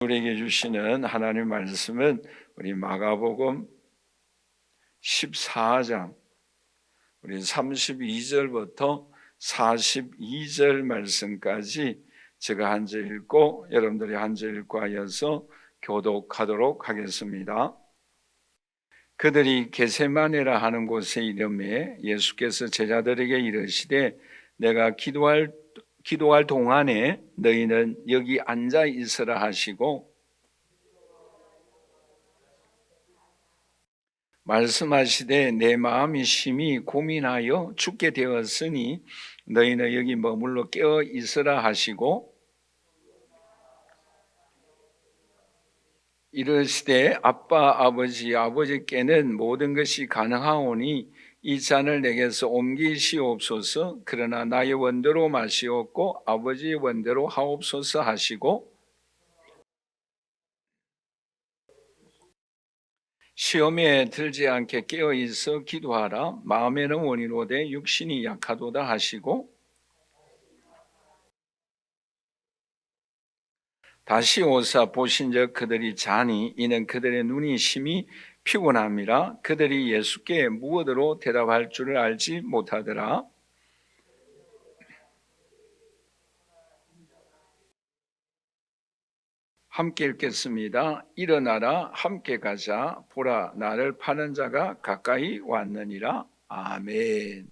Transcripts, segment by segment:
우리에게 주시는 하나님 말씀은 우리 마가복음 14장 우리 32절부터 42절 말씀까지 제가 한 절 읽고 여러분들이 한 절 읽고 하여서 교독하도록 하겠습니다. 그들이 게세마네라 하는 곳에 이르매 예수께서 제자들에게 이르시되 내가 기도할 동안에 너희는 여기 앉아 있으라 하시고 말씀하시되 내 마음이 심히 고민하여 죽게 되었으니 너희는 여기 머물러 깨어 있으라 하시고 이르시되 아버지께는 모든 것이 가능하오니 이 잔을 내게서 옮기시옵소서. 그러나 나의 원대로 마시옵고 아버지의 원대로 하옵소서 하시고 시험에 들지 않게 깨어 있어 기도하라. 마음에는 원이로되 육신이 약하도다 하시고 다시 오사 보신즉 그들이 자니 이는 그들의 눈이 심히 피곤함이라. 그들이 예수께 무엇으로 대답할 줄을 알지 못하더라. 함께 읽겠습니다. 일어나라 함께 가자. 보라 나를 파는 자가 가까이 왔느니라. 아멘.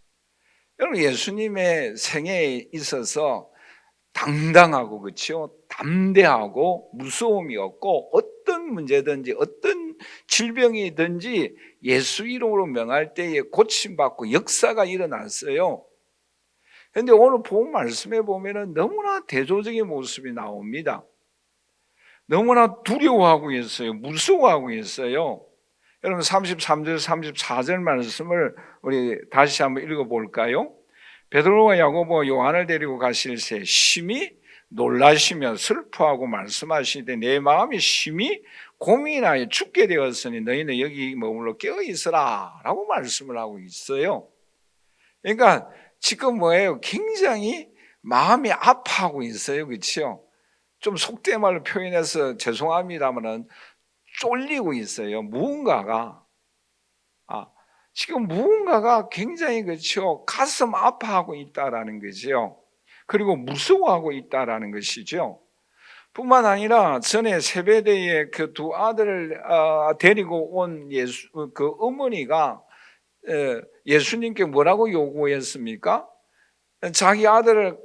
여러분, 예수님의 생애에 있어서 당당하고 그렇죠? 담대하고 무서움이 없고 어떤 문제든지 어떤 질병이든지 예수 이름으로 명할 때에 고침받고 역사가 일어났어요. 그런데 오늘 본 말씀에 보면은 너무나 대조적인 모습이 나옵니다. 너무나 두려워하고 있어요. 무서워하고 있어요. 여러분 33절 34절 말씀을 우리 다시 한번 읽어볼까요? 베드로와 야고보와 요한을 데리고 가실새 심히 놀라시며 슬퍼하고 말씀하시되 내 마음이 심히 고민하여 죽게 되었으니 너희는 여기 머물러 깨어 있으라 라고 말씀을 하고 있어요. 그러니까 지금 뭐예요? 굉장히 마음이 아파하고 있어요. 그렇죠? 좀 속된 말로 표현해서 죄송합니다만은 쫄리고 있어요. 지금 무언가가 굉장히 그렇죠. 가슴 아파하고 있다라는 거죠. 그리고 무서워하고 있다라는 것이죠. 뿐만 아니라 전에 세베대의 그 두 아들을 데리고 온 그 어머니가 예수님께 뭐라고 요구했습니까? 자기 아들을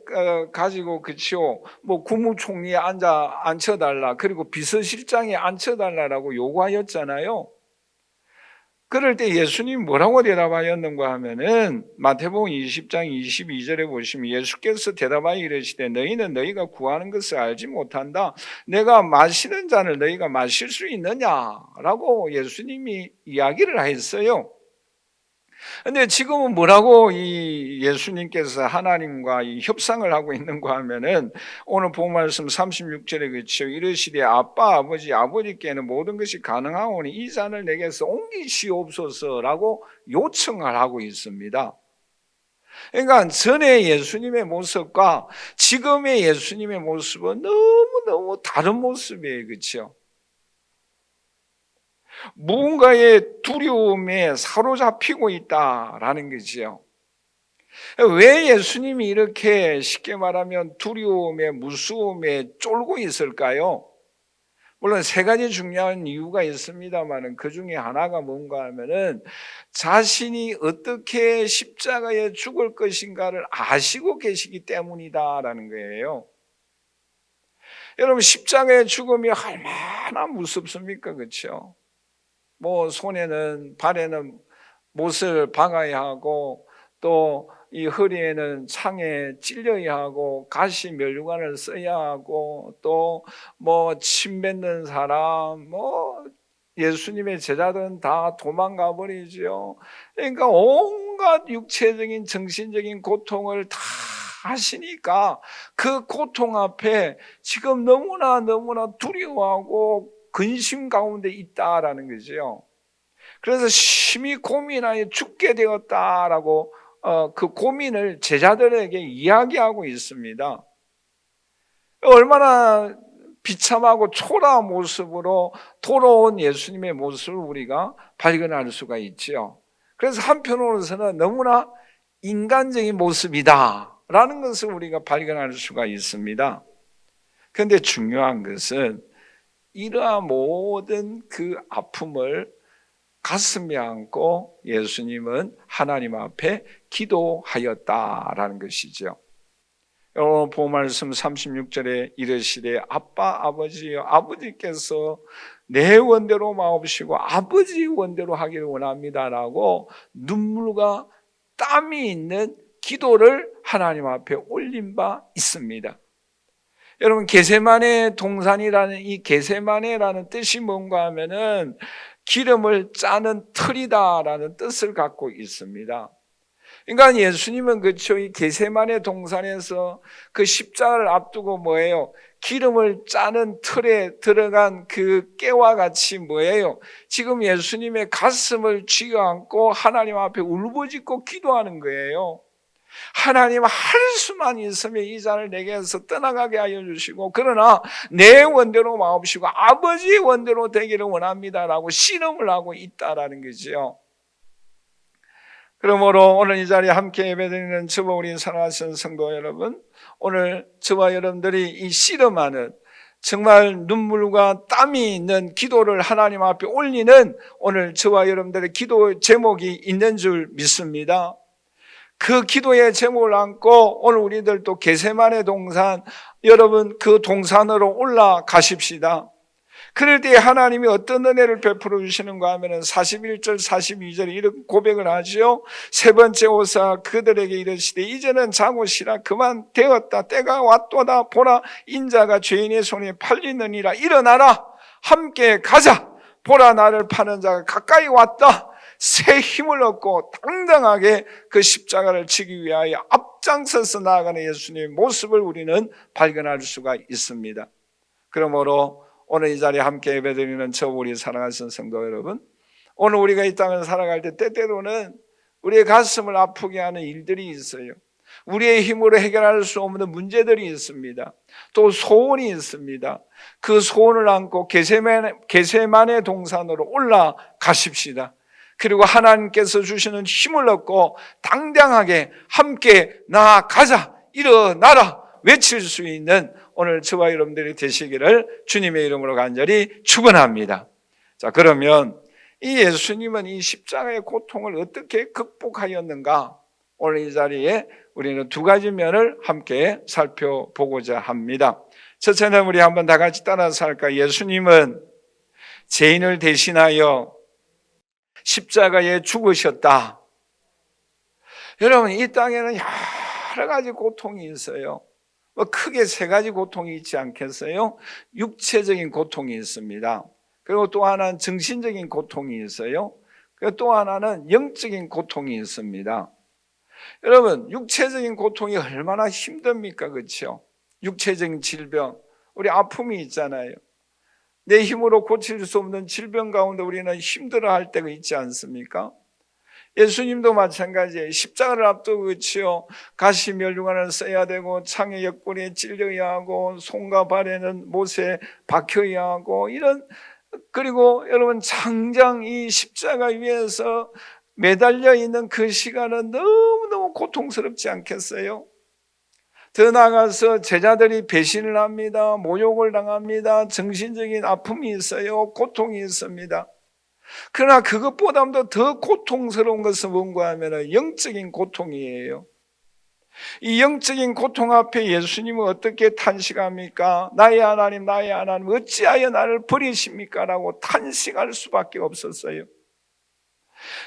가지고 그치요, 뭐 국무총리에 앉혀달라, 그리고 비서실장에 앉혀달라라고 요구하였잖아요. 그럴 때 예수님 뭐라고 대답하였는가 하면은 마태복음 20장 22절에 보시면 예수께서 대답하여 이르시되 너희는 너희가 구하는 것을 알지 못한다. 내가 마시는 잔을 너희가 마실 수 있느냐라고 예수님이 이야기를 했어요. 근데 지금은 뭐라고 이 예수님께서 하나님과 이 협상을 하고 있는가 하면은 오늘 본 말씀 36절에 그치요. 이르시되 아버지께는 모든 것이 가능하오니 이 잔을 내게서 옮기시옵소서라고 요청을 하고 있습니다. 그러니까 전에 예수님의 모습과 지금의 예수님의 모습은 너무너무 다른 모습이에요. 그렇죠? 무언가의 두려움에 사로잡히고 있다라는 거지요. 왜 예수님이 이렇게 쉽게 말하면 두려움에 무서움에 쫄고 있을까요? 물론 세 가지 중요한 이유가 있습니다만 그 중에 하나가 뭔가 하면은 자신이 어떻게 십자가에 죽을 것인가를 아시고 계시기 때문이다라는 거예요. 여러분, 십자가의 죽음이 얼마나 무섭습니까? 그렇죠? 뭐 손에는 발에는 못을 박아야 하고 또 이 허리에는 창에 찔려야 하고 가시 면류관을 써야 하고 또 뭐 침 뱉는 사람 뭐 예수님의 제자들은 다 도망가 버리죠. 그러니까 온갖 육체적인 정신적인 고통을 다 하시니까 그 고통 앞에 지금 너무나 두려워하고 근심 가운데 있다라는 거죠. 그래서 심히 고민하여 죽게 되었다라고 그 고민을 제자들에게 이야기하고 있습니다. 얼마나 비참하고 초라한 모습으로 돌아온 예수님의 모습을 우리가 발견할 수가 있죠. 그래서 한편으로서는 너무나 인간적인 모습이다라는 것을 우리가 발견할 수가 있습니다. 그런데 중요한 것은 이러한 모든 그 아픔을 가슴에 안고 예수님은 하나님 앞에 기도하였다라는 것이죠. 오늘 본 말씀 36절에 이르시되 아빠 아버지여, 아버지께서 내 원대로 마옵시고 아버지 원대로 하기를 원합니다라고 눈물과 땀이 있는 기도를 하나님 앞에 올린 바 있습니다. 여러분, 게세마네 동산이라는 이 게세마네라는 뜻이 뭔가 하면은 기름을 짜는 틀이다라는 뜻을 갖고 있습니다. 그러니까 예수님은 그렇죠, 이 게세마네 동산에서 그 십자가를 앞두고 뭐예요? 기름을 짜는 틀에 들어간 그 깨와 같이 뭐예요? 지금 예수님의 가슴을 쥐어안고 하나님 앞에 울부짖고 기도하는 거예요. 하나님, 할 수만 있으면 이 잔을 내게서 떠나가게 하여 주시고 그러나 내 원대로 마옵시고 아버지의 원대로 되기를 원합니다라고 씨름을 하고 있다라는 거죠. 그러므로 오늘 이 자리에 함께 예배드리는 저와 우리 사랑하시는 성도 여러분, 오늘 저와 여러분들이 이 씨름하는 정말 눈물과 땀이 있는 기도를 하나님 앞에 올리는 오늘 저와 여러분들의 기도 제목이 있는 줄 믿습니다. 그 기도의 제목을 안고 오늘 우리들도 게세마네 동산, 여러분 그 동산으로 올라가십시다. 그럴 때 하나님이 어떤 은혜를 베풀어 주시는가 하면 41절 42절에 이런 고백을 하죠. 세 번째 오사 그들에게 이르시되 이제는 자고 쉬라, 그만 되었다, 때가 왔도다. 보라, 인자가 죄인의 손에 팔리느니라. 일어나라, 함께 가자. 보라, 나를 파는 자가 가까이 왔다. 새 힘을 얻고 당당하게 그 십자가를 지기 위하여 앞장서서 나아가는 예수님의 모습을 우리는 발견할 수가 있습니다. 그러므로 오늘 이 자리에 함께 예배드리는 저 우리 사랑하시는 성도 여러분, 오늘 우리가 이 땅을 살아갈 때 때때로는 우리의 가슴을 아프게 하는 일들이 있어요. 우리의 힘으로 해결할 수 없는 문제들이 있습니다. 또 소원이 있습니다. 그 소원을 안고 게세마네 동산으로 올라가십시다. 그리고 하나님께서 주시는 힘을 얻고 당당하게 함께 나아가자, 일어나라 외칠 수 있는 오늘 저와 여러분들이 되시기를 주님의 이름으로 간절히 축원합니다. 자, 그러면 이 예수님은 이 십자가의 고통을 어떻게 극복하였는가? 오늘 이 자리에 우리는 두 가지 면을 함께 살펴보고자 합니다. 첫째는 우리 한번 다 같이 따라서 할까요? 예수님은 죄인을 대신하여 십자가에 죽으셨다. 여러분, 이 땅에는 여러 가지 고통이 있어요. 크게 세 가지 고통이 있지 않겠어요? 육체적인 고통이 있습니다. 그리고 또 하나는 정신적인 고통이 있어요. 그리고 또 하나는 영적인 고통이 있습니다. 여러분, 육체적인 고통이 얼마나 힘듭니까? 그렇죠? 육체적인 질병, 우리 아픔이 있잖아요. 내 힘으로 고칠 수 없는 질병 가운데 우리는 힘들어할 때가 있지 않습니까? 예수님도 마찬가지예요. 십자가를 앞두고 그치요, 가시 멸류관을 써야 되고 창의 옆구리에 찔려야 하고 손과 발에는 못에 박혀야 하고 이런, 그리고 여러분 장장 이 십자가 위에서 매달려 있는 그 시간은 너무너무 고통스럽지 않겠어요? 더 나아가서 제자들이 배신을 합니다. 모욕을 당합니다. 정신적인 아픔이 있어요. 고통이 있습니다. 그러나 그것보다도 더 고통스러운 것은 뭔가 하면 영적인 고통이에요. 이 영적인 고통 앞에 예수님은 어떻게 탄식합니까? 나의 하나님, 나의 하나님, 어찌하여 나를 버리십니까? 라고 탄식할 수밖에 없었어요.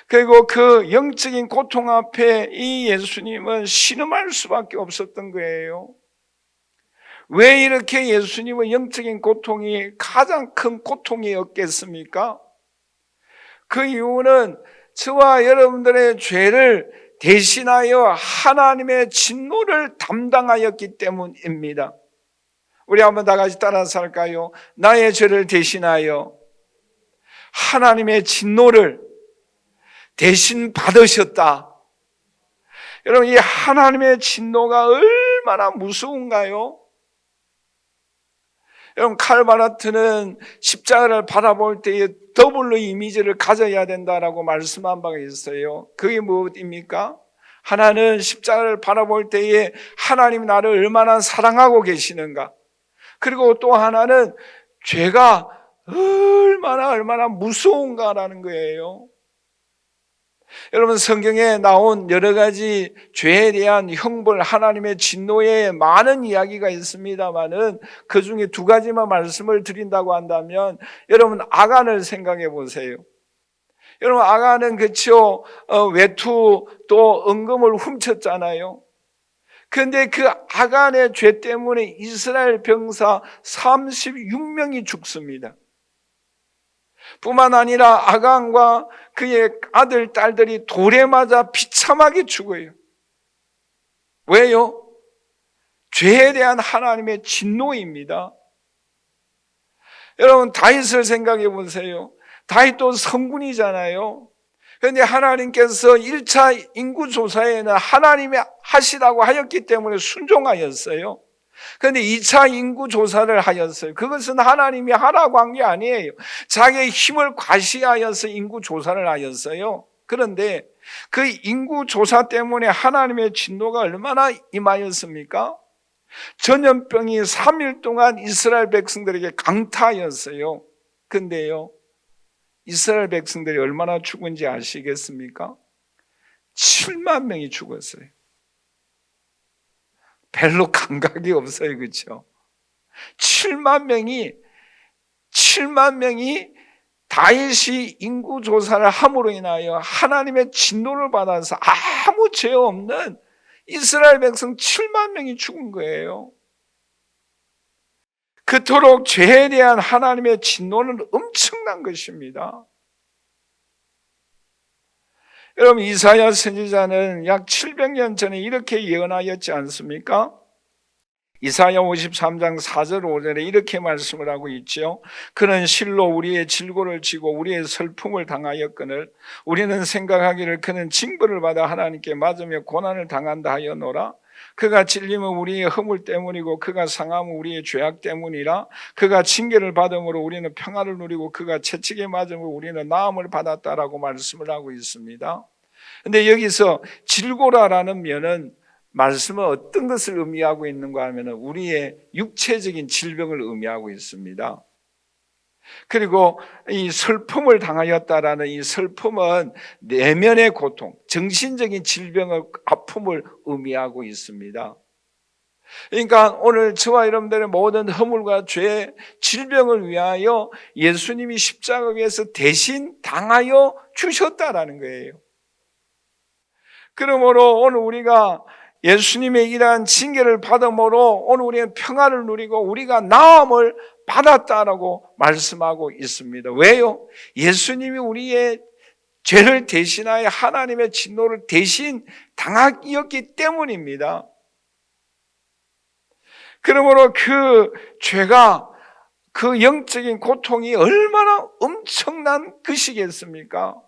그리고 그 영적인 고통 앞에 이 예수님은 신음할 수밖에 없었던 거예요. 왜 이렇게 예수님은 영적인 고통이 가장 큰 고통이었겠습니까? 그 이유는 저와 여러분들의 죄를 대신하여 하나님의 진노를 담당하였기 때문입니다. 우리 한번 다 같이 따라서 할까요? 나의 죄를 대신하여 하나님의 진노를 대신 받으셨다. 여러분, 이 하나님의 진노가 얼마나 무서운가요? 여러분, 칼바르트는 십자가를 바라볼 때에 더블로 이미지를 가져야 된다라고 말씀한 바가 있어요. 그게 무엇입니까? 하나는 십자가를 바라볼 때에 하나님이 나를 얼마나 사랑하고 계시는가, 그리고 또 하나는 죄가 얼마나 무서운가라는 거예요. 여러분, 성경에 나온 여러 가지 죄에 대한 형벌, 하나님의 진노에 많은 이야기가 있습니다만은 그 중에 두 가지만 말씀을 드린다고 한다면, 여러분, 아간을 생각해 보세요. 여러분, 아간은 그렇죠, 외투 또 은금을 훔쳤잖아요. 그런데 그 아간의 죄 때문에 이스라엘 병사 36명이 죽습니다. 뿐만 아니라 아간과 그의 아들, 딸들이 돌에 맞아 비참하게 죽어요. 왜요? 죄에 대한 하나님의 진노입니다. 여러분, 다윗을 생각해 보세요. 다윗도 성군이잖아요. 그런데 하나님께서 1차 인구조사에는 하나님이 하시라고 하였기 때문에 순종하였어요. 그런데 2차 인구조사를 하였어요. 그것은 하나님이 하라고 한 게 아니에요. 자기의 힘을 과시하여서 인구조사를 하였어요. 그런데 그 인구조사 때문에 하나님의 진노가 얼마나 임하였습니까? 전염병이 3일 동안 이스라엘 백성들에게 강타하였어요. 근데요, 이스라엘 백성들이 얼마나 죽은지 아시겠습니까? 7만 명이 죽었어요. 별로 감각이 없어요. 그렇죠? 7만 명이 다윗이 인구조사를 함으로 인하여 하나님의 진노를 받아서 아무 죄 없는 이스라엘 백성 7만 명이 죽은 거예요. 그토록 죄에 대한 하나님의 진노는 엄청난 것입니다. 여러분, 이사야 선지자는 약 700년 전에 이렇게 예언하였지 않습니까? 이사야 53장 4절 5절에 이렇게 말씀을 하고 있죠. 그는 실로 우리의 질고를 지고 우리의 슬픔을 당하였거늘 우리는 생각하기를 그는 징벌을 받아 하나님께 맞으며 고난을 당한다 하였노라. 그가 찔림은 우리의 허물 때문이고 그가 상함은 우리의 죄악 때문이라. 그가 징계를 받음으로 우리는 평화를 누리고 그가 채찍에 맞음으로 우리는 나음을 받았다라고 말씀을 하고 있습니다. 그런데 여기서 질고라라는 면은 말씀은 어떤 것을 의미하고 있는가 하면 우리의 육체적인 질병을 의미하고 있습니다. 그리고 이 슬픔을 당하였다라는 이 슬픔은 내면의 고통, 정신적인 질병의 아픔을 의미하고 있습니다. 그러니까 오늘 저와 여러분들의 모든 허물과 죄, 질병을 위하여 예수님이 십자가 위에서 대신 당하여 주셨다라는 거예요. 그러므로 오늘 우리가 예수님의 이러한 징계를 받음으로 오늘 우리는 평화를 누리고 우리가 나음을 받았다라고 말씀하고 있습니다. 왜요? 예수님이 우리의 죄를 대신하여 하나님의 진노를 대신 당하였기 때문입니다. 그러므로 그 죄가, 그 영적인 고통이 얼마나 엄청난 것이겠습니까?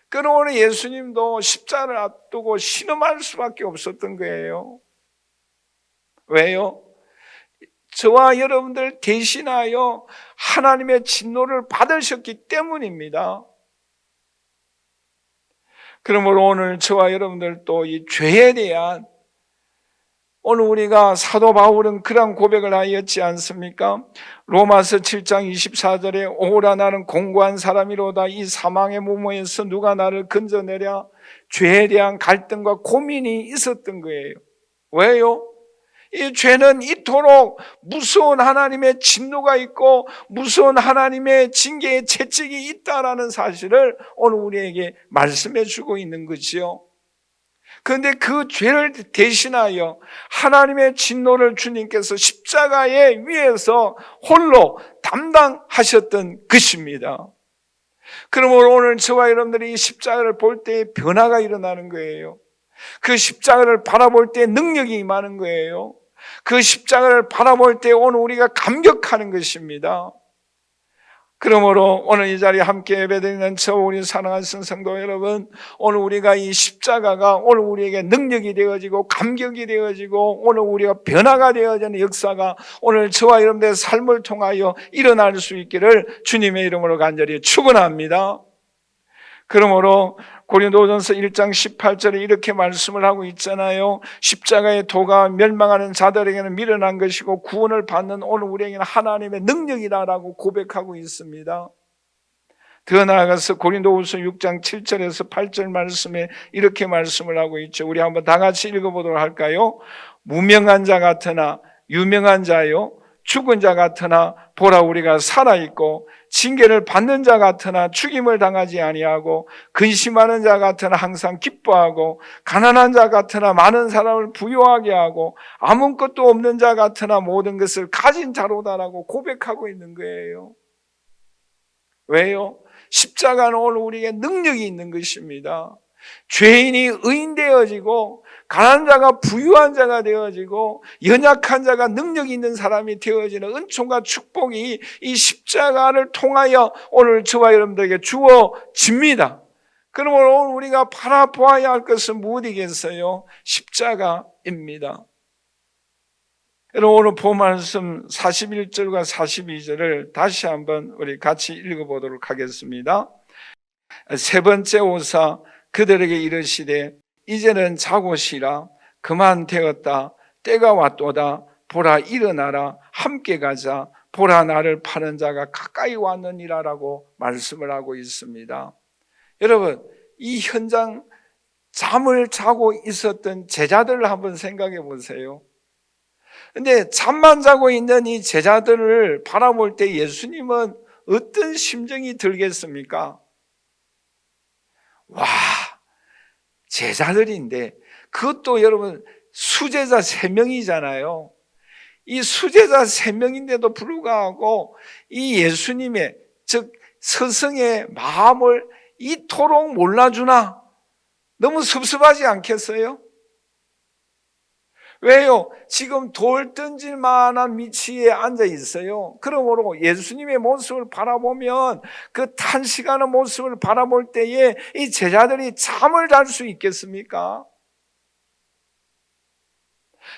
그러므로 예수님도 십자가를 앞두고 신음할 수밖에 없었던 거예요. 왜요? 저와 여러분들 대신하여 하나님의 진노를 받으셨기 때문입니다. 그러므로 오늘 저와 여러분들도 이 죄에 대한, 오늘 우리가 사도 바울은 그런 고백을 하였지 않습니까? 로마서 7장 24절에 오라 나는 공고한 사람이로다. 이 사망의 무모에서 누가 나를 건져내랴. 죄에 대한 갈등과 고민이 있었던 거예요. 왜요? 이 죄는 이토록 무서운 하나님의 진노가 있고 무서운 하나님의 징계의 채찍이 있다라는 사실을 오늘 우리에게 말씀해 주고 있는 거지요. 그런데 그 죄를 대신하여 하나님의 진노를 주님께서 십자가에 위에서 홀로 담당하셨던 것입니다. 그러므로 오늘 저와 여러분들이 이 십자가를 볼 때 변화가 일어나는 거예요. 그 십자가를 바라볼 때 능력이 임하는 거예요. 그 십자가를 바라볼 때 오늘 우리가 감격하는 것입니다. 그러므로 오늘 이 자리에 함께 예배드리는 저 우리 사랑하는 성도 여러분, 오늘 우리가 이 십자가가 오늘 우리에게 능력이 되어지고 감격이 되어지고 오늘 우리가 변화가 되어지는 역사가 오늘 저와 여러분들의 삶을 통하여 일어날 수 있기를 주님의 이름으로 간절히 축원합니다. 그러므로 고린도전서 1장 18절에 이렇게 말씀을 하고 있잖아요. 십자가의 도가 멸망하는 자들에게는 미련한 것이고 구원을 받는 오늘 우리에게는 하나님의 능력이다라고 고백하고 있습니다. 더 나아가서 고린도후서 6장 7절에서 8절 말씀에 이렇게 말씀을 하고 있죠. 우리 한번 다 같이 읽어보도록 할까요? 무명한 자 같으나 유명한 자요, 죽은 자 같으나 보라 우리가 살아있고, 징계를 받는 자 같으나 죽임을 당하지 아니하고, 근심하는 자 같으나 항상 기뻐하고, 가난한 자 같으나 많은 사람을 부유하게 하고, 아무것도 없는 자 같으나 모든 것을 가진 자로다라고 고백하고 있는 거예요. 왜요? 십자가는 오늘 우리에게 능력이 있는 것입니다. 죄인이 의인 되어지고, 가난한 자가 부유한 자가 되어지고, 연약한 자가 능력 있는 사람이 되어지는 은총과 축복이 이 십자가를 통하여 오늘 저와 여러분들에게 주어집니다. 그러므로 오늘 우리가 바라보아야 할 것은 무엇이겠어요? 십자가입니다. 여러분, 오늘 본 말씀 41절과 42절을 다시 한번 우리 같이 읽어보도록 하겠습니다. 세 번째 오사 그들에게 이르시되 이제는 자고 쉬라. 그만 되었다. 때가 왔도다. 보라 일어나라. 함께 가자. 보라 나를 파는 자가 가까이 왔느니라라고 말씀을 하고 있습니다. 여러분, 이 현장 잠을 자고 있었던 제자들을 한번 생각해 보세요. 근데 잠만 자고 있는 이 제자들을 바라볼 때 예수님은 어떤 심정이 들겠습니까? 와, 제자들인데, 그것도 여러분 수제자 3명이잖아요. 이 수제자 3명인데도 불구하고 이 예수님의, 즉 스승의 마음을 이토록 몰라주나? 너무 섭섭하지 않겠어요? 왜요? 지금 돌 던질 만한 위치에 앉아 있어요. 그러므로 예수님의 모습을 바라보면 그 탄식하는 모습을 바라볼 때에 이 제자들이 잠을 잘 수 있겠습니까?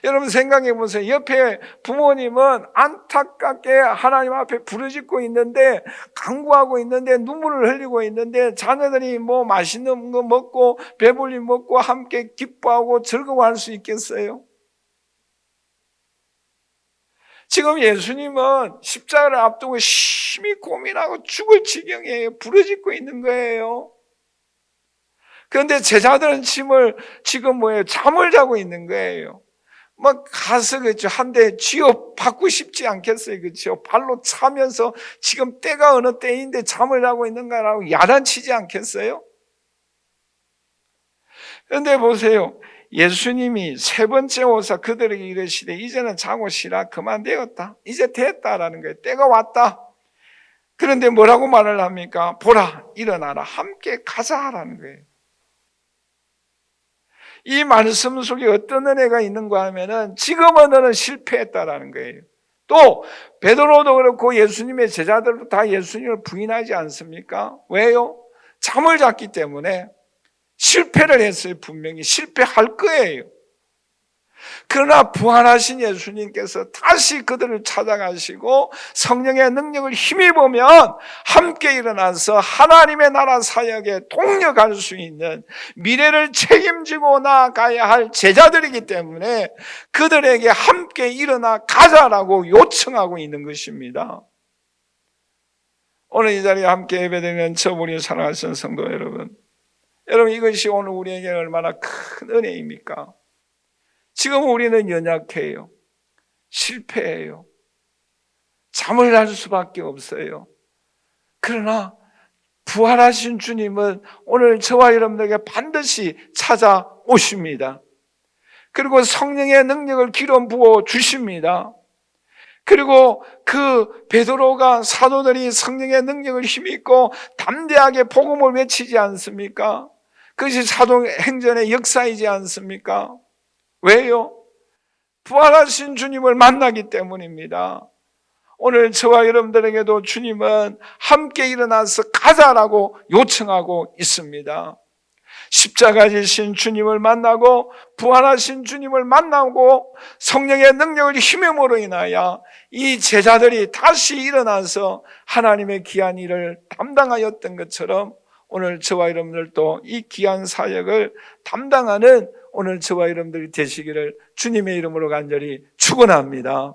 여러분 생각해 보세요. 옆에 부모님은 안타깝게 하나님 앞에 부르짖고 있는데, 간구하고 있는데, 눈물을 흘리고 있는데, 자녀들이 뭐 맛있는 거 먹고 배불리 먹고 함께 기뻐하고 즐거워할 수 있겠어요? 지금 예수님은 십자가를 앞두고 심히 고민하고 죽을 지경에 부르짖고 있는 거예요. 그런데 제자들은 잠을 자고 있는 거예요. 막 가서 그렇죠. 한 대 쥐어 받고 싶지 않겠어요. 그렇죠. 발로 차면서 지금 때가 어느 때인데 잠을 자고 있는가라고 야단치지 않겠어요? 그런데 보세요. 예수님이 세 번째 오사 그들에게 이르시되 이제는 자고 쉬라. 그만 되었다. 이제 됐다라는 거예요. 때가 왔다. 그런데 뭐라고 말을 합니까? 보라, 일어나라. 함께 가자라는 거예요. 이 말씀 속에 어떤 은혜가 있는가 하면은 지금은 너는 실패했다라는 거예요. 또 베드로도 그렇고 예수님의 제자들도 다 예수님을 부인하지 않습니까? 왜요? 잠을 잤기 때문에. 실패를 했어요. 분명히 실패할 거예요. 그러나 부활하신 예수님께서 다시 그들을 찾아가시고 성령의 능력을 힘입으면 함께 일어나서 하나님의 나라 사역에 동력할 수 있는 미래를 책임지고 나아가야 할 제자들이기 때문에 그들에게 함께 일어나 가자라고 요청하고 있는 것입니다. 오늘 이 자리에 함께 예배드리는 저 우리 사랑하시는 성도 여러분, 이것이 오늘 우리에게 얼마나 큰 은혜입니까? 지금 우리는 연약해요. 실패해요. 잠을 잘 수밖에 없어요. 그러나 부활하신 주님은 오늘 저와 여러분들에게 반드시 찾아오십니다. 그리고 성령의 능력을 기름 부어 주십니다. 그리고 그 베드로가 사도들이 성령의 능력을 힘입고 담대하게 복음을 외치지 않습니까? 그것이 사도행전의 역사이지 않습니까? 왜요? 부활하신 주님을 만나기 때문입니다. 오늘 저와 여러분들에게도 주님은 함께 일어나서 가자라고 요청하고 있습니다. 십자가 지신 주님을 만나고 부활하신 주님을 만나고 성령의 능력을 힘임으로 인하여 이 제자들이 다시 일어나서 하나님의 귀한 일을 담당하였던 것처럼 오늘 저와 여러분들도 이 귀한 사역을 담당하는 오늘 저와 여러분들이 되시기를 주님의 이름으로 간절히 축원합니다.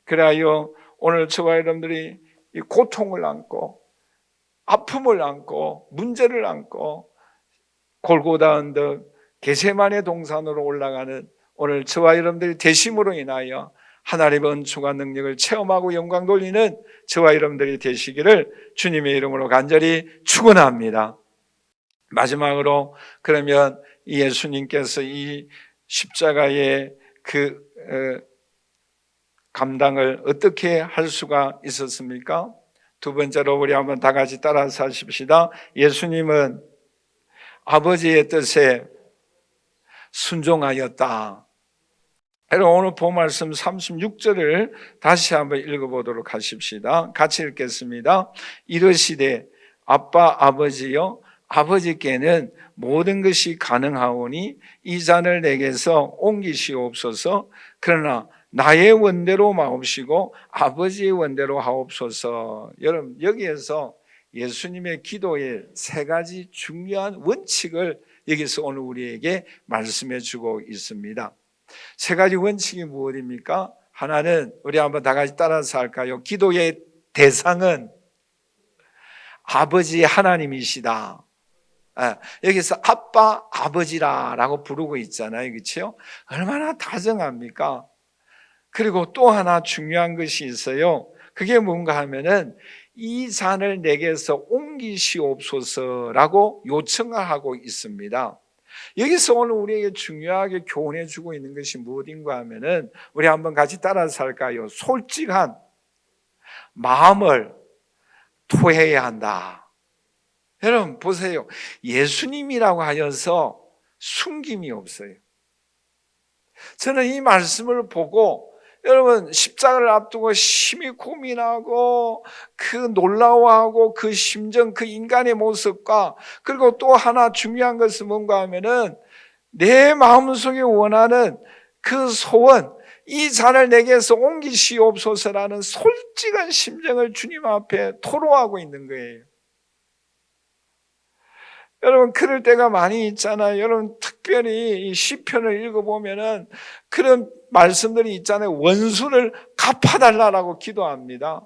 그래야 오늘 저와 여러분들이 이 고통을 안고 아픔을 안고 문제를 안고 골고다 언덕 겟세마네 동산으로 올라가는 오늘 저와 여러분들이 되심으로 인하여 하나님의 은총과 능력을 체험하고 영광 돌리는 저와 여러분들이 되시기를 주님의 이름으로 간절히 축원합니다. 마지막으로 그러면 예수님께서 이 십자가의 그 감당을 어떻게 할 수가 있었습니까? 두 번째로 우리 한번 다 같이 따라서 하십시다. 예수님은 아버지의 뜻에 순종하였다. 여러분 오늘 본 말씀 36절을 다시 한번 읽어보도록 하십시다. 같이 읽겠습니다. 이르시되 아빠 아버지여 아버지께는 모든 것이 가능하오니 이 잔을 내게서 옮기시옵소서. 그러나 나의 원대로 마옵시고 아버지의 원대로 하옵소서. 여러분 여기에서 예수님의 기도의 세 가지 중요한 원칙을 여기서 오늘 우리에게 말씀해 주고 있습니다. 세 가지 원칙이 무엇입니까? 하나는 우리 한번 다 같이 따라서 할까요? 기도의 대상은 아버지 하나님이시다. 여기서 아빠 아버지라고 부르고 있잖아요. 그렇죠? 얼마나 다정합니까? 그리고 또 하나 중요한 것이 있어요. 그게 뭔가 하면은 이 잔을 내게서 옮기시옵소서라고 요청을 하고 있습니다. 여기서 오늘 우리에게 중요하게 교훈해 주고 있는 것이 무엇인가 하면은 우리 한번 같이 따라서 할까요? 솔직한 마음을 토해야 한다. 여러분 보세요. 예수님이라고 하여서 숨김이 없어요. 저는 이 말씀을 보고 여러분 십자가를 앞두고 심히 고민하고 그 놀라워하고 그 심정 그 인간의 모습과 그리고 또 하나 중요한 것은 뭔가 하면은 내 마음속에 원하는 그 소원 이 잔을 내게서 옮기시옵소서라는 솔직한 심정을 주님 앞에 토로하고 있는 거예요. 여러분 그럴 때가 많이 있잖아요. 여러분 특별히 이 시편을 읽어보면은 그런 말씀들이 있잖아요. 원수를 갚아달라고 기도합니다.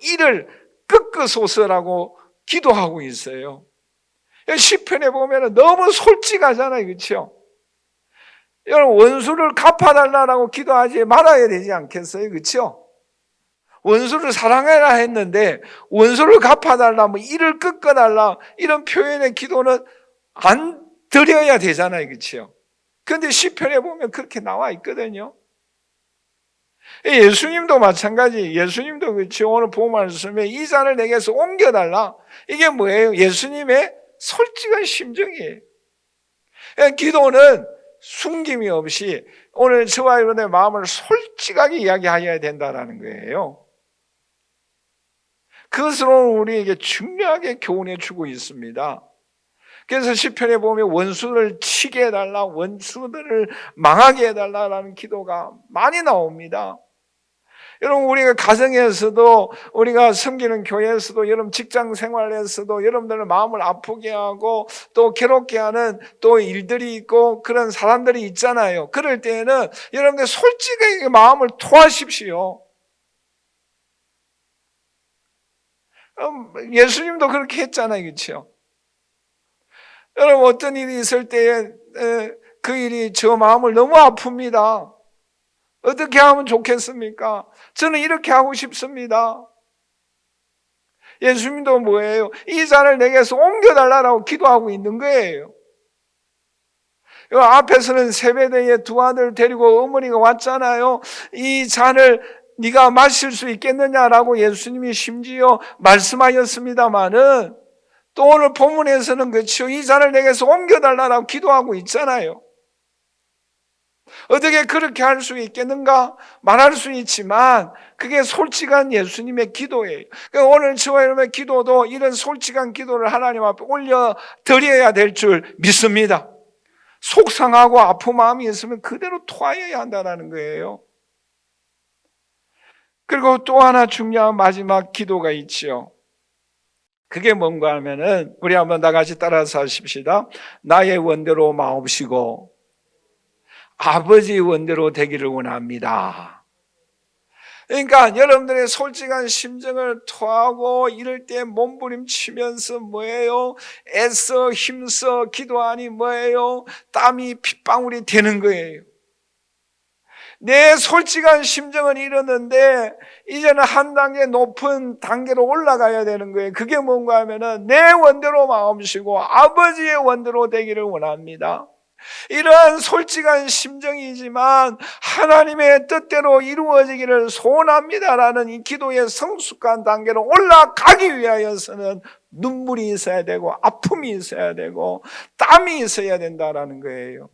이를 꺾으소서라고 기도하고 있어요. 시편에 보면은 너무 솔직하잖아요. 그렇죠? 여러분 원수를 갚아달라고 기도하지 말아야 되지 않겠어요? 그렇죠? 원수를 사랑해라 했는데 원수를 갚아달라, 뭐 이를 꺾어달라 이런 표현의 기도는 안 드려야 되잖아요. 그렇죠? 그런데 시편에 보면 그렇게 나와 있거든요. 예수님도 마찬가지. 예수님도 그렇죠. 오늘 본 말씀에 이 잔을 내게서 옮겨달라. 이게 뭐예요? 예수님의 솔직한 심정이에요. 기도는 숨김이 없이 오늘 저와 여러분의 마음을 솔직하게 이야기해야 된다는 거예요. 그것으로 우리에게 중요하게 교훈해 주고 있습니다. 그래서 시편에 보면 원수를 치게 해달라, 원수들을 망하게 해달라는 기도가 많이 나옵니다. 여러분 우리가 가정에서도 우리가 섬기는 교회에서도 여러분 직장 생활에서도 여러분들의 마음을 아프게 하고 또 괴롭게 하는 또 일들이 있고 그런 사람들이 있잖아요. 그럴 때에는 여러분들 솔직하게 마음을 토하십시오. 예수님도 그렇게 했잖아요. 그렇죠? 여러분 어떤 일이 있을 때에 그 일이 저 마음을 너무 아픕니다. 어떻게 하면 좋겠습니까? 저는 이렇게 하고 싶습니다. 예수님도 뭐예요? 이 잔을 내게서 옮겨달라고 기도하고 있는 거예요. 앞에서는 세베대의 두 아들 데리고 어머니가 왔잖아요. 이 잔을 네가 마실 수 있겠느냐라고 예수님이 심지어 말씀하셨습니다마는 또 오늘 본문에서는 그렇죠. 이 잔을 내게서 옮겨달라고 기도하고 있잖아요. 어떻게 그렇게 할 수 있겠는가? 말할 수 있지만 그게 솔직한 예수님의 기도예요. 그러니까 오늘 저와 여러분의 기도도 이런 솔직한 기도를 하나님 앞에 올려드려야 될 줄 믿습니다. 속상하고 아픈 마음이 있으면 그대로 토하여야 한다는 거예요. 그리고 또 하나 중요한 마지막 기도가 있죠. 그게 뭔가 하면은 우리 한번 다 같이 따라서 하십시다. 나의 원대로 마옵시고 아버지 원대로 되기를 원합니다. 그러니까 여러분들의 솔직한 심정을 토하고 이럴 때 몸부림치면서 뭐예요? 애써 힘써 기도하니 뭐예요? 땀이 핏방울이 되는 거예요. 내 솔직한 심정은 이러는데 이제는 한 단계 높은 단계로 올라가야 되는 거예요. 그게 뭔가 하면은 내 원대로 마음씨고 아버지의 원대로 되기를 원합니다. 이러한 솔직한 심정이지만 하나님의 뜻대로 이루어지기를 소원합니다라는 이 기도의 성숙한 단계로 올라가기 위하여서는 눈물이 있어야 되고 아픔이 있어야 되고 땀이 있어야 된다라는 거예요.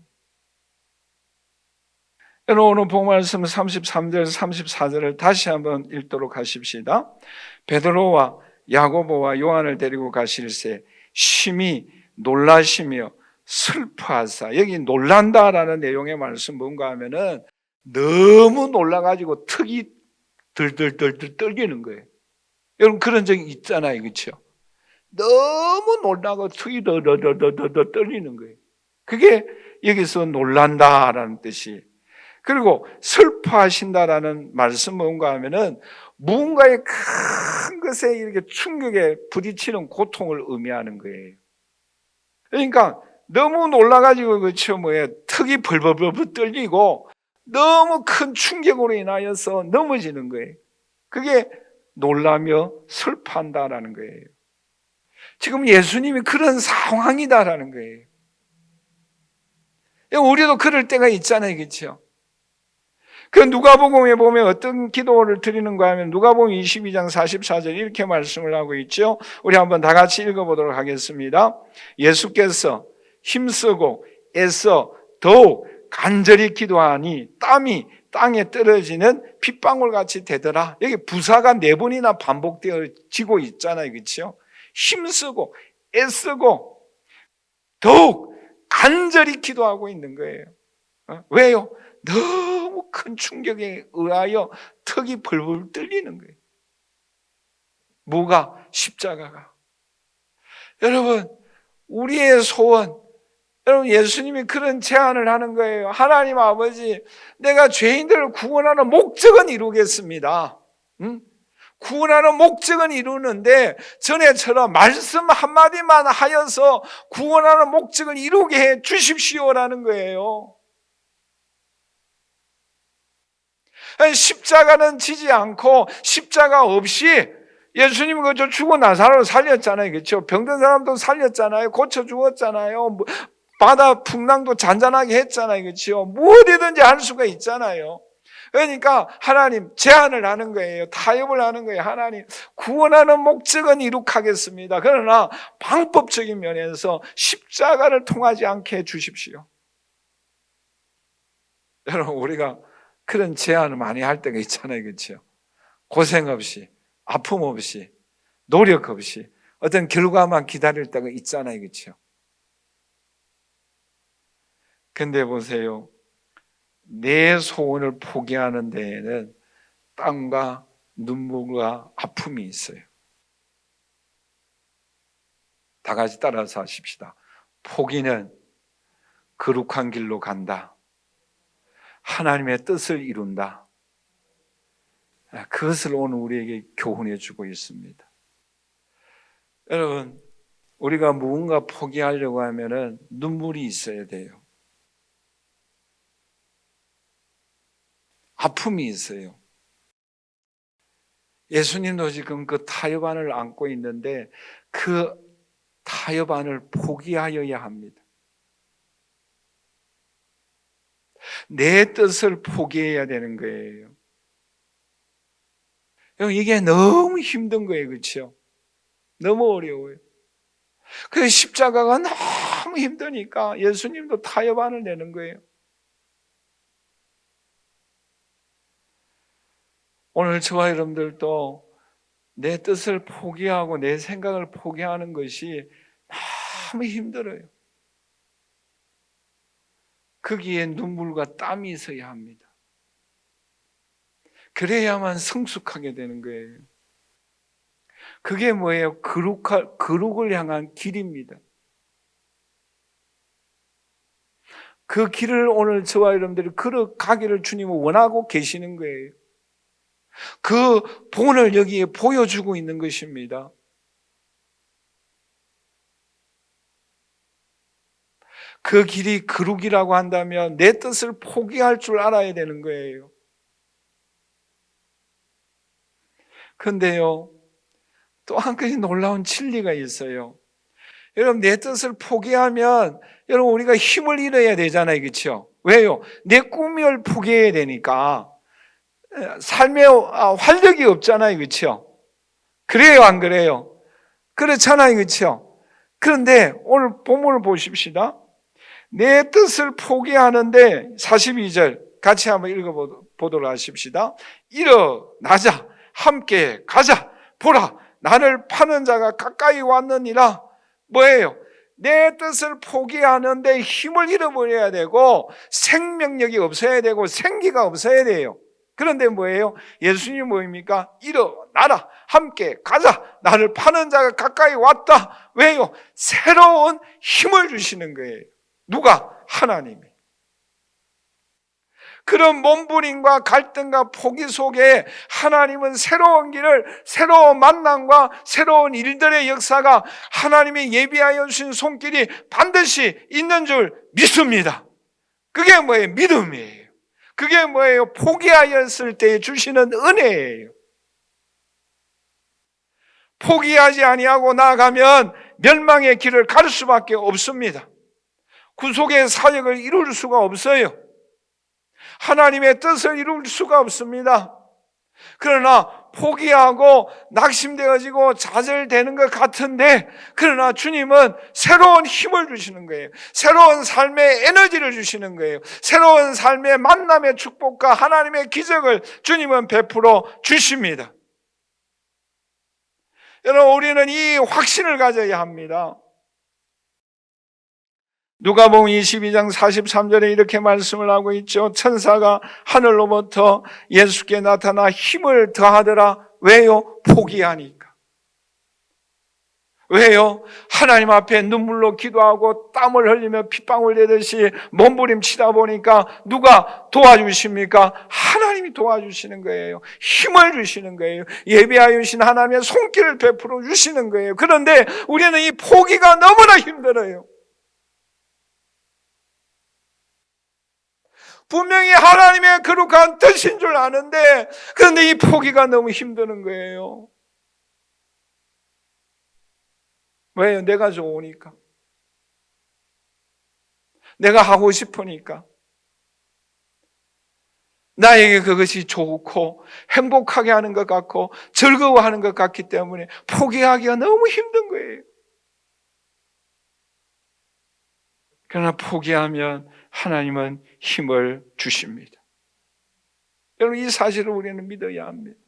여러분 오늘 본 말씀 33절 34절을 다시 한번 읽도록 하십시다. 베드로와 야고보와 요한을 데리고 가실새 심히 놀라시며 슬퍼하사. 여기 놀란다라는 내용의 말씀 뭔가 하면은 너무 놀라가지고 턱이 들들들들 떨리는 거예요. 여러분 그런 적이 있잖아요, 그렇죠? 너무 놀라고 턱이 더더더더더 떨리는 거예요. 그게 여기서 놀란다라는 뜻이. 그리고 슬퍼하신다라는 말씀 뭔가 하면은 무언가의 큰 것에 이렇게 충격에 부딪히는 고통을 의미하는 거예요. 그러니까 너무 놀라가지고 그렇죠 뭐예요? 턱이 벌벌벌 떨리고 너무 큰 충격으로 인하여서 넘어지는 거예요. 그게 놀라며 슬퍼한다라는 거예요. 지금 예수님이 그런 상황이다라는 거예요. 우리도 그럴 때가 있잖아요, 그렇죠? 그 누가복음에 보면 어떤 기도를 드리는가 하면 누가복음 22장 44절 이렇게 말씀을 하고 있죠. 우리 한번 다 같이 읽어보도록 하겠습니다. 예수께서 힘쓰고 애써 더욱 간절히 기도하니 땀이 땅에 떨어지는 핏방울같이 되더라. 여기 부사가 4번이나 반복되어지고 있잖아요, 그렇죠? 힘쓰고 애쓰고 더욱 간절히 기도하고 있는 거예요. 왜요? 너무 큰 충격에 의하여 턱이 벌벌 떨리는 거예요. 뭐가? 십자가가. 여러분, 우리의 소원, 여러분 예수님이 그런 제안을 하는 거예요. 하나님 아버지, 내가 죄인들을 구원하는 목적은 이루겠습니다. 구원하는 목적은 이루는데 전에처럼 말씀 한마디만 하여서 구원하는 목적을 이루게 해 주십시오라는 거예요. 십자가는 지지 않고 십자가 없이 예수님이 그저 죽어 나사로를 살렸잖아요, 그렇죠? 병든 사람도 살렸잖아요, 고쳐 주었잖아요, 바다 풍랑도 잔잔하게 했잖아요, 그렇죠? 무엇이든지 할 수가 있잖아요. 그러니까 하나님 제안을 하는 거예요. 타협을 하는 거예요. 하나님 구원하는 목적은 이룩하겠습니다. 그러나 방법적인 면에서 십자가를 통하지 않게 해주십시오. 여러분 우리가 그런 제안을 많이 할 때가 있잖아요, 그렇죠? 고생 없이, 아픔 없이, 노력 없이 어떤 결과만 기다릴 때가 있잖아요, 그렇죠? 근데 보세요, 내 소원을 포기하는 데에는 땀과 눈물과 아픔이 있어요. 다 같이 따라서 하십시다. 포기는 거룩한 길로 간다. 하나님의 뜻을 이룬다. 그것을 오늘 우리에게 교훈해 주고 있습니다. 여러분, 우리가 무언가 포기하려고 하면은 눈물이 있어야 돼요. 아픔이 있어요. 예수님도 지금 그 타협안을 안고 있는데 그 타협안을 포기하여야 합니다. 내 뜻을 포기해야 되는 거예요. 이게 너무 힘든 거예요, 그렇죠? 너무 어려워요. 그 십자가가 너무 힘드니까 예수님도 타협안을 내는 거예요. 오늘 저와 여러분들도 내 뜻을 포기하고 내 생각을 포기하는 것이 너무 힘들어요. 거기에 눈물과 땀이 있어야 합니다. 그래야만 성숙하게 되는 거예요. 그게 뭐예요? 거룩을 향한 길입니다. 그 길을 오늘 저와 여러분들이 걸어가기를 주님은 원하고 계시는 거예요. 그 본을 여기에 보여주고 있는 것입니다. 그 길이 거룩이라고 한다면 내 뜻을 포기할 줄 알아야 되는 거예요. 그런데요, 또 한 가지 놀라운 진리가 있어요. 여러분, 내 뜻을 포기하면 여러분 우리가 힘을 잃어야 되잖아요. 그렇죠? 왜요? 내 꿈을 포기해야 되니까 삶에 활력이 없잖아요. 그렇죠? 그래요, 안 그래요? 그렇잖아요. 그렇죠? 그런데 오늘 본문을 보십시다. 내 뜻을 포기하는데 42절 같이 한번 읽어보도록 하십시다. 일어나자, 함께 가자. 보라, 나를 파는 자가 가까이 왔느니라. 뭐예요? 내 뜻을 포기하는데 힘을 잃어버려야 되고 생명력이 없어야 되고 생기가 없어야 돼요. 그런데 뭐예요? 예수님이 뭐입니까? 일어나라, 함께 가자. 나를 파는 자가 가까이 왔다. 왜요? 새로운 힘을 주시는 거예요. 누가? 하나님이. 그런 몸부림과 갈등과 포기 속에 하나님은 새로운 길을, 새로운 만남과 새로운 일들의 역사가 하나님이 예비하여 주신 손길이 반드시 있는 줄 믿습니다. 그게 뭐예요? 믿음이에요. 그게 뭐예요? 포기하였을 때 주시는 은혜예요. 포기하지 아니하고 나아가면 멸망의 길을 갈 수밖에 없습니다. 구속의 사역을 이룰 수가 없어요. 하나님의 뜻을 이룰 수가 없습니다. 그러나 포기하고 낙심되어지고 좌절되는 것 같은데, 그러나 주님은 새로운 힘을 주시는 거예요. 새로운 삶의 에너지를 주시는 거예요. 새로운 삶의 만남의 축복과 하나님의 기적을 주님은 베풀어 주십니다. 여러분, 우리는 이 확신을 가져야 합니다. 누가복음 22장 43절에 이렇게 말씀을 하고 있죠. 천사가 하늘로부터 예수께 나타나 힘을 더하더라. 왜요? 포기하니까. 왜요? 하나님 앞에 눈물로 기도하고 땀을 흘리며 핏방울 내듯이 몸부림치다 보니까 누가 도와주십니까? 하나님이 도와주시는 거예요. 힘을 주시는 거예요. 예비하여 주신 하나님의 손길을 베풀어 주시는 거예요. 그런데 우리는 이 포기가 너무나 힘들어요. 분명히 하나님의 거룩한 뜻인 줄 아는데, 그런데 이 포기가 너무 힘드는 거예요. 왜요? 내가 좋으니까. 내가 하고 싶으니까. 나에게 그것이 좋고 행복하게 하는 것 같고 즐거워하는 것 같기 때문에 포기하기가 너무 힘든 거예요. 그러나 포기하면 하나님은 힘을 주십니다. 여러분, 이 사실을 우리는 믿어야 합니다.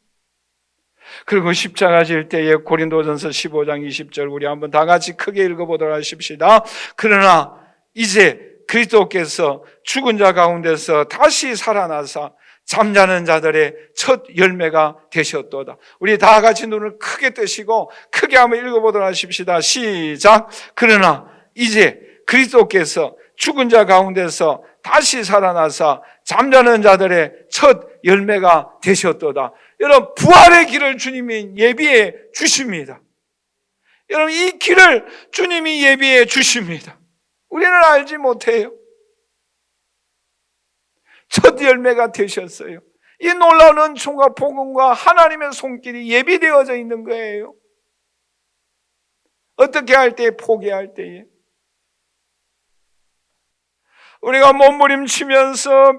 그리고 십자가 질 때에 고린도전서 15장 20절 우리 한번 다 같이 크게 읽어보도록 하십시다. 그러나 이제 그리스도께서 죽은 자 가운데서 다시 살아나사 잠자는 자들의 첫 열매가 되셨도다. 우리 다 같이 눈을 크게 뜨시고 크게 한번 읽어보도록 하십시다. 시작. 그러나 이제 그리스도께서 죽은 자 가운데서 다시 살아나사 잠자는 자들의 첫 열매가 되셨도다. 여러분, 부활의 길을 주님이 예비해 주십니다. 여러분, 이 길을 주님이 예비해 주십니다. 우리는 알지 못해요. 첫 열매가 되셨어요. 이 놀라운 은총과 복음과 하나님의 손길이 예비되어져 있는 거예요. 어떻게 할 때? 포기할 때에. 우리가 몸부림치면서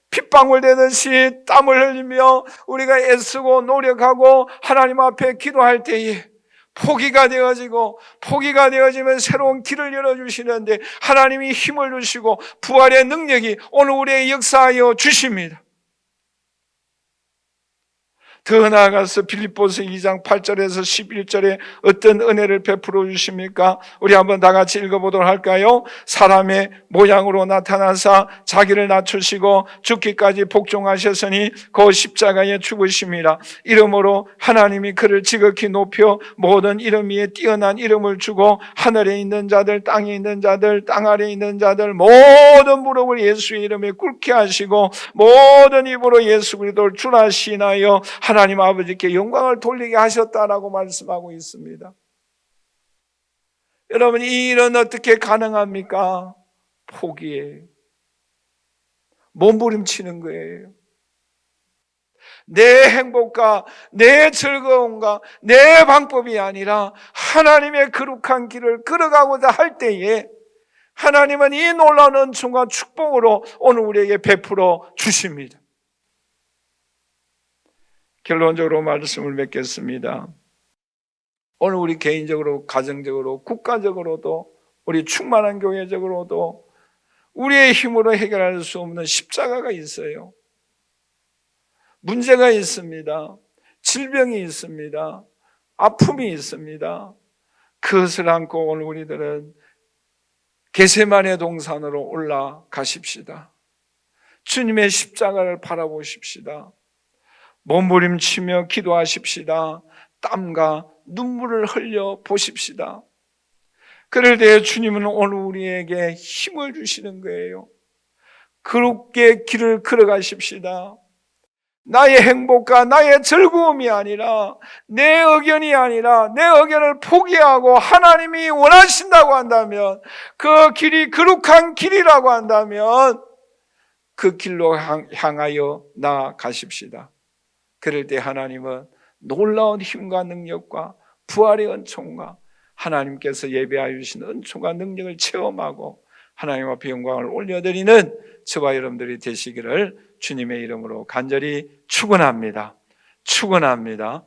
핏방울 되듯이 땀을 흘리며 우리가 애쓰고 노력하고 하나님 앞에 기도할 때에 포기가 되어지면 새로운 길을 열어주시는데 하나님이 힘을 주시고 부활의 능력이 오늘 우리의 역사하여 주십니다. 더 나아가서 빌립보서 2장 8절에서 11절에 어떤 은혜를 베풀어 주십니까? 우리 한번 다 같이 읽어보도록 할까요? 사람의 모양으로 나타나사 자기를 낮추시고 죽기까지 복종하셨으니 그 십자가에 죽으심이라. 이름으로 하나님이 그를 지극히 높여 모든 이름 위에 뛰어난 이름을 주고 하늘에 있는 자들, 땅에 있는 자들, 땅 아래에 있는 자들 모든 무릎을 예수의 이름에 꿇게 하시고 모든 입으로 예수 그리스도를 주라 시인하여 하나님 아버지께 영광을 돌리게 하셨다라고 말씀하고 있습니다. 여러분, 이 일은 어떻게 가능합니까? 포기해요. 몸부림치는 거예요. 내 행복과 내 즐거움과 내 방법이 아니라 하나님의 거룩한 길을 걸어가고자 할 때에 하나님은 이 놀라운 은총과 축복으로 오늘 우리에게 베풀어 주십니다. 결론적으로 말씀을 맺겠습니다. 오늘 우리 개인적으로, 가정적으로, 국가적으로도, 우리 충만한 교회적으로도 우리의 힘으로 해결할 수 없는 십자가가 있어요. 문제가 있습니다. 질병이 있습니다. 아픔이 있습니다. 그것을 안고 오늘 우리들은 겟세마네 동산으로 올라가십시다. 주님의 십자가를 바라보십시다. 몸부림치며 기도하십시다. 땀과 눈물을 흘려 보십시다. 그럴 때 주님은 오늘 우리에게 힘을 주시는 거예요. 그렇게 길을 걸어가십시다. 나의 행복과 나의 즐거움이 아니라, 내 의견이 아니라 내 의견을 포기하고 하나님이 원하신다고 한다면, 그 길이 거룩한 길이라고 한다면 그 길로 향하여 나아가십시다. 그럴 때 하나님은 놀라운 힘과 능력과 부활의 은총과 하나님께서 예배하여 주신 은총과 능력을 체험하고 하나님 앞에 영광을 올려드리는 저와 여러분들이 되시기를 주님의 이름으로 간절히 축원합니다. 축원합니다.